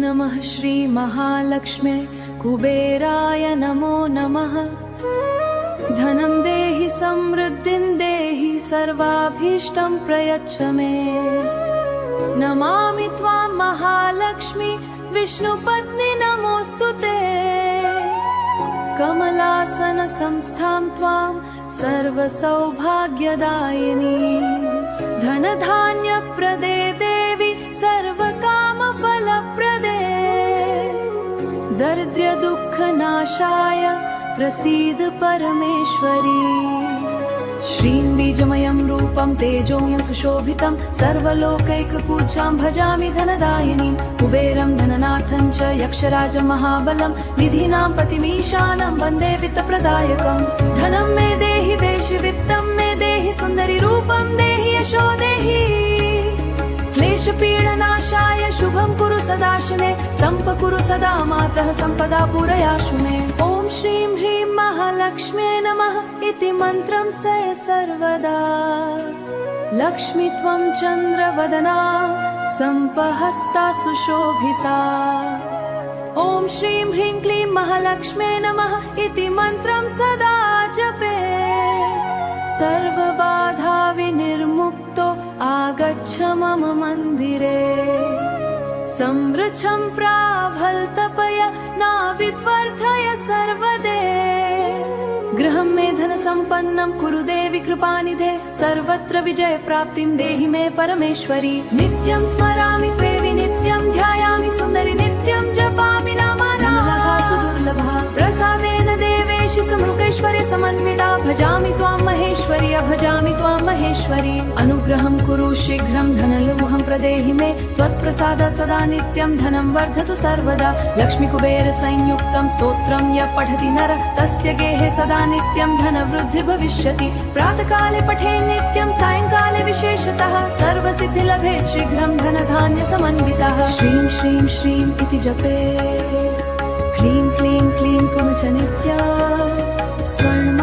नमः श्री महालक्ष्मे कुबेराय नमो नमः। धनं देहि समृद्धिं देहि सर्वाभीष्टं प्रयच्छ मे। नमामि त्वां महालक्ष्मी विष्णुपत्नी नमोऽस्तुते। कमलासन संस्थां त्वां सर्वसौभाग्यदायिनी। धनधान्यप्रदे देवी सर्वकामफलप्रदे। दरिद्रदुःखनाशाय प्रसीद परमेश्वरी। श्रीं बीजमयं रूपं तेजोमयं सुशोभितं सर्वलोकैकपूज्यां भजामि धनदायिनीं। कुबेरं धननाथं च यक्षराजं महाबलं निधीनां पतिमीशानं वन्दे वित्तप्रदायकं। धनं मे देहि वेशि वित्तं मे देहि सुन्दरि रूपं देहि यशो देहि। क्लेशपीडनाशाय शुभं कुरु सदाशने सम्पकुरु सदा मातः सम्पदा पूरयाशु मे। ॐ श्रीं ह्रीं महालक्ष्म्यै नमः इति मन्त्रं सर्वदा। लक्ष्मी त्वं चन्द्रवदना सम्पहस्ता सुशोभिता। ॐ श्रीं ह्रीं क्लीं महालक्ष्म्यै नमः इति मन्त्रं सदा जपे। सर्वबाधा विनिर्मुक्तो आगच्छ मम मन्दिरे। संवृक्षं प्राभल्तपय नाविद्वर्धय सर्वदे। गृहं मे धनसम्पन्नं कुरु देवि कृपानिधे। सर्वत्र विजयप्राप्तिं देहि मे परमेश्वरी। नित्यं स्मरामि त्वेवि नित्यं ध्यायामि सुन्दरि। नित्यं जपामि नामानि सुदुर्लभा। प्रसादेन देवेशि समृगैश्वर्य समन्विता। भजामि त्वां महेश्वरि भजामि त्वां महेश्वरि। अनुग्रहं कुरु शीघ्रं धनलुभं प्रदेहि मे। त्वत्प्रसादात् सदा नित्यं धनं वर्धतु सर्वदा। लक्ष्मीकुबेर संयुक्तं स्तोत्रं यः पठति नरः तस्य गेहे सदा नित्यं धनवृद्धिर्भविष्यति। प्रातःकाले पठेन् नित्यं सायंकाले विशेषतः सर्वसिद्धि लभेत् शीघ्रं धनधान्यसमन्वितः। श्रीं श्रीं श्रीं इति जपे। क्लीं क्लीं क्लीं पुनश्च नित्या स्वर्ण